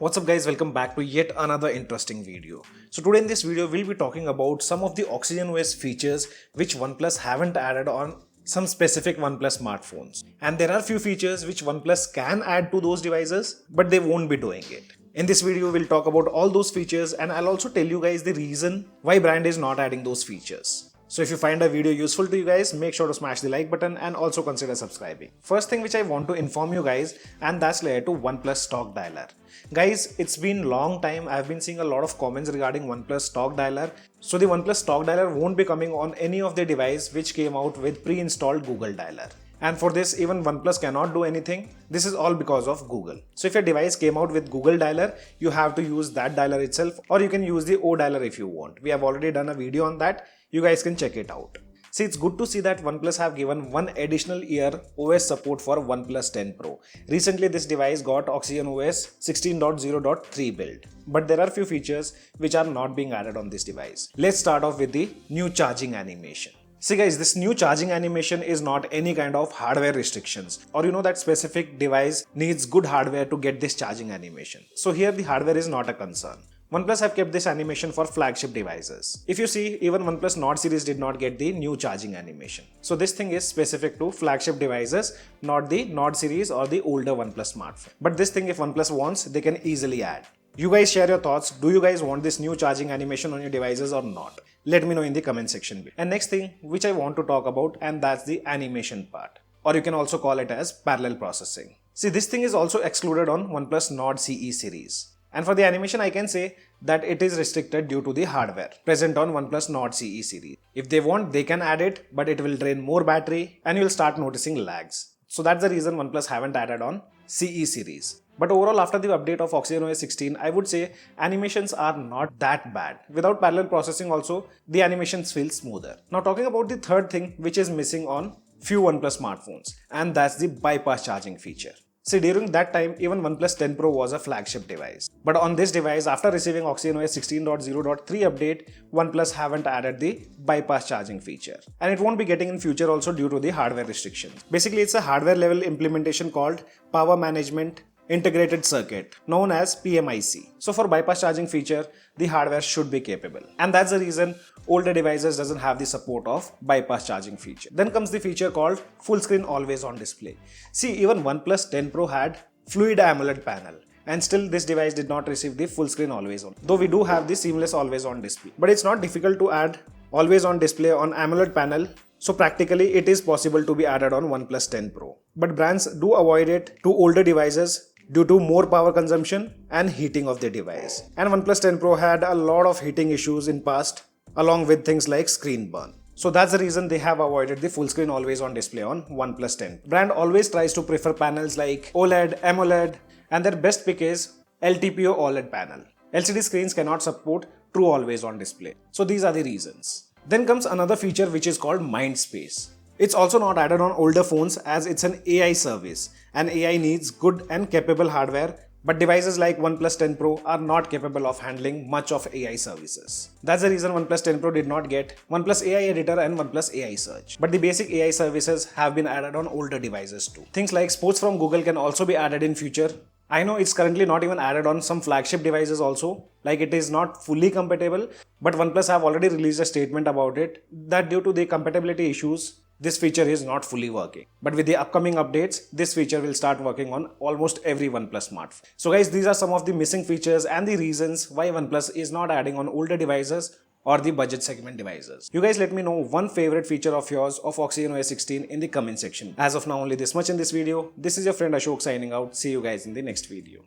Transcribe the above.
What's up guys, welcome back to yet another interesting video. So today in this video we'll be talking about some of the OxygenOS features which OnePlus haven't added on some specific OnePlus smartphones. And there are few features which OnePlus can add to those devices, but they won't be doing it. In this video we'll talk about all those features and I'll also tell you guys the reason why brand is not adding those features. So if you find the video useful to you guys, make sure to smash the like button and also consider subscribing. First thing which I want to inform you guys, and that's related to OnePlus stock dialer. Guys, it's been long time. I've been seeing a lot of comments regarding OnePlus stock dialer. So the OnePlus stock dialer won't be coming on any of the device which came out with pre-installed Google dialer. And for this, even OnePlus cannot do anything. This is all because of Google. So if your device came out with Google dialer, you have to use that dialer itself, or you can use the ODialer if you want. We have already done a video on that. You guys can check it out. See, it's good to see that OnePlus have given one additional year OS support for OnePlus 10 Pro. Recently, this device got OxygenOS 16.0.3 build. But there are few features which are not being added on this device. Let's start off with the new charging animation. See guys, this new charging animation is not any kind of hardware restrictions, or you know that specific device needs good hardware to get this charging animation. So here the hardware is not a concern. OnePlus have kept this animation for flagship devices. If you see, even OnePlus Nord series did not get the new charging animation. So this thing is specific to flagship devices, not the Nord series or the older OnePlus smartphone. But this thing, if OnePlus wants, they can easily add. You guys share your thoughts. Do you guys want this new charging animation on your devices or not? Let me know in the comment section below. And next thing which I want to talk about, and that's the animation part. Or you can also call it as parallel processing. See, this thing is also excluded on OnePlus Nord CE series. And for the animation, I can say that it is restricted due to the hardware present on OnePlus Nord CE series. If they want, they can add it, but it will drain more battery and you will start noticing lags. So that's the reason OnePlus haven't added on CE series. But overall, after the update of OxygenOS 16, I would say animations are not that bad. Without parallel processing also, the animations feel smoother. Now talking about the third thing which is missing on few OnePlus smartphones, and that's the bypass charging feature. See, during that time, even OnePlus 10 Pro was a flagship device. But on this device, after receiving OxygenOS 16.0.3 update, OnePlus haven't added the bypass charging feature. And it won't be getting in future also due to the hardware restrictions. Basically, it's a hardware level implementation called Power Management Integrated Circuit, known as PMIC. So for bypass charging feature, the hardware should be capable. And that's the reason older devices doesn't have the support of bypass charging feature. Then comes the feature called full screen always on display. See, even OnePlus 10 Pro had fluid AMOLED panel. And still this device did not receive the full screen always on. Though we do have the seamless always on display. But it's not difficult to add always on display on AMOLED panel. So practically it is possible to be added on OnePlus 10 Pro. But brands do avoid it to older devices due to more power consumption and heating of the device. And OnePlus 10 Pro had a lot of heating issues in past, along with things like screen burn. So that's the reason they have avoided the full screen always on display on OnePlus 10. Brand always tries to prefer panels like OLED, AMOLED, and their best pick is LTPO OLED panel. LCD screens cannot support true always on display. So these are the reasons. Then comes another feature which is called Mindspace. It's also not added on older phones as it's an AI service, and AI needs good and capable hardware, but devices like OnePlus 10 Pro are not capable of handling much of AI services. That's the reason OnePlus 10 Pro did not get OnePlus AI Editor and OnePlus AI Search. But the basic AI services have been added on older devices too. Things like Sports from Google can also be added in future. I know it's currently not even added on some flagship devices also, like it is not fully compatible, but OnePlus have already released a statement about it that due to the compatibility issues, this feature is not fully working. But with the upcoming updates, this feature will start working on almost every OnePlus smartphone. So guys, these are some of the missing features and the reasons why OnePlus is not adding on older devices or the budget segment devices. You guys let me know one favorite feature of yours of OxygenOS 16 in the comment section. As of now, only this much in this video. This is your friend Ashok signing out. See you guys in the next video.